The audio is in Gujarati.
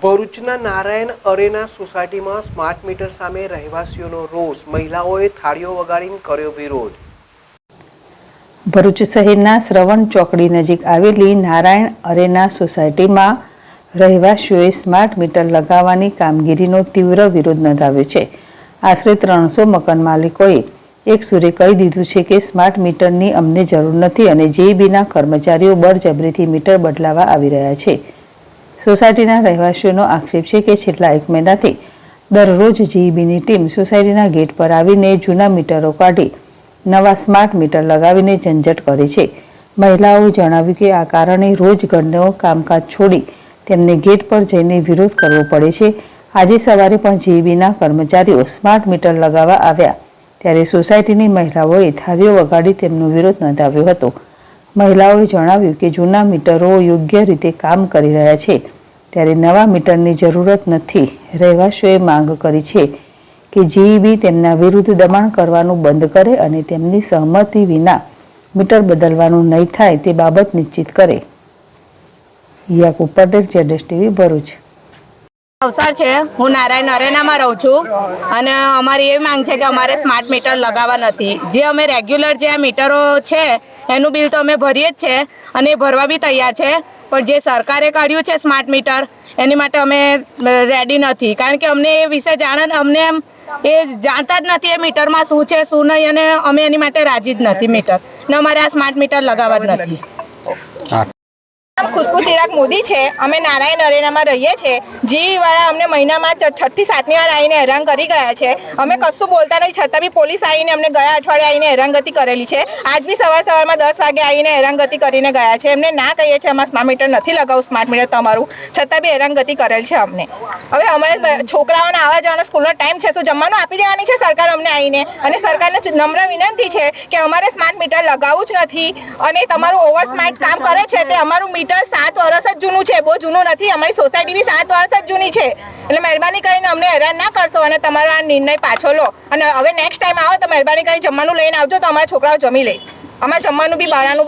ભરૂચના નારાયણ અરેના સોસાયટીમાં સ્માર્ટ મીટર સામે રહેવાસીઓનો રોષ, મહિલાઓએ થાળીઓ વગાડીને કર્યો વિરોધ। ભરૂચ શહેરના શ્રવણ ચોકડી નજીક આવેલી નારાયણ અરેના સોસાયટીમાં રહેવાસીઓએ સ્માર્ટ મીટર લગાવવાની કામગીરીનો તીવ્ર વિરોધ નોંધાવ્યો છે। આશરે 300 મકાન માલિકોએ એક સુરે કહી દીધું છે કે સ્માર્ટ મીટરની અમને જરૂર નથી અને જેઈબીના કર્મચારીઓ બળજબરીથી મીટર બદલાવા આવી રહ્યા છે। સોસાયટીના રહેવાસીઓનો આક્ષેપ છે કે છેલ્લા 1 મહિનાથી દરરોજ જેઈબીની ટીમ સોસાયટીના ગેટ પર આવીને જૂના મીટરો કાઢી નવા સ્માર્ટ મીટર લગાવીને ઝંઝટ કરે છે। મહિલાઓએ જણાવ્યું કે આ કારણે રોજ ઘરનો કામકાજ છોડી તેમને ગેટ પર જઈને વિરોધ કરવો પડે છે। આજે સવારે પણ જેઈબીના કર્મચારીઓ સ્માર્ટ મીટર લગાવવા આવ્યા ત્યારે સોસાયટીની મહિલાઓએ થાળીઓ વગાડી તેમનો વિરોધ નોંધાવ્યો હતો। મહિલાઓએ જણાવ્યું કે જૂના મીટરો યોગ્ય રીતે કામ કરી રહ્યા છે ત્યારે નવા મીટરની જરૂરત નથી। રહેવાસીઓએ માંગ કરી છે કે જેઈબી તેમના વિરુદ્ધ દબાણ કરવાનું બંધ કરે અને તેમની સહમતિ વિના મીટર બદલવાનું નહીં થાય તે બાબત નિશ્ચિત કરે। યાકુબ પટેલ, ZSTV, ભરૂચ। અવસર છે, હું નારાયણ અરેનામાં રહું છું અને અમારી એ માંગ છે કે અમારે સ્માર્ટ મીટર લગાવવા નથી। જે અમે રેગ્યુલર જે આ મીટરો છે એનું બિલ તો અમે ભરીએ જ છે અને એ ભરવા બી તૈયાર છે, પણ જે સરકારે કાઢ્યું છે સ્માર્ટ મીટર એની માટે અમે રેડી નથી, કારણ કે અમને એ વિશે અમને એ જાણતા જ નથી એ મીટરમાં શું છે શું નહીં, અને અમે એની માટે રાજી જ નથી મીટર ને અમારે આ સ્માર્ટ મીટર લગાવવા જ નથી। ખુશ્બુ ચિરાગ મોદી છે, અમે નારાયણ અરેનામાં રહીએ છીએ। જી વાળા અમને મહિનામાં 6 થી 7ની વાર આવીને હેરાન કરી ગયા છે। અમે કશું બોલતા નહીં છતાં બી પોલીસ આવીને અમને ગયા અઠવાડિયે આવીને હેરાનગતિ કરેલી છે। આજ બી સવારમાં 10 વાગે આવીને હેરાનગતિ કરીને ગયા છે। એમને ના કહીએ છીએ અમારે સ્માર્ટ મીટર નથી લગાવવું, સ્માર્ટ મીટર તમારું, છતાં બી હેરાનગતિ કરેલ છે અમને। હવે અમારે છોકરાઓને આવવા જવાનો સ્કૂલનો ટાઈમ છે, શું જમવાનું આપી દેવાની છે સરકાર અમને આવીને? અને સરકારને નમ્ર વિનંતી છે કે અમારે સ્માર્ટ મીટર લગાવવું જ નથી અને તમારું ઓવર સ્માર્ટ કામ કરે છે તે અમારું મીટર 7 વર્ષ જ જૂનું છે, બહુ જૂનું નથી। અમારી સોસાયટી બી 7 વર્ષ જ જૂની છે, એટલે મહેરબાની કરીને અમને હેરાન ના કરશો અને તમારો આ નિર્ણય પાછો લો અને હવે નેક્સ્ટ ટાઈમ આવો તો મહેરબાની કરીને જમવાનું લઈને આવજો તો અમારા છોકરાઓ જમી લે। અમારે જમવાનું બી બહારનું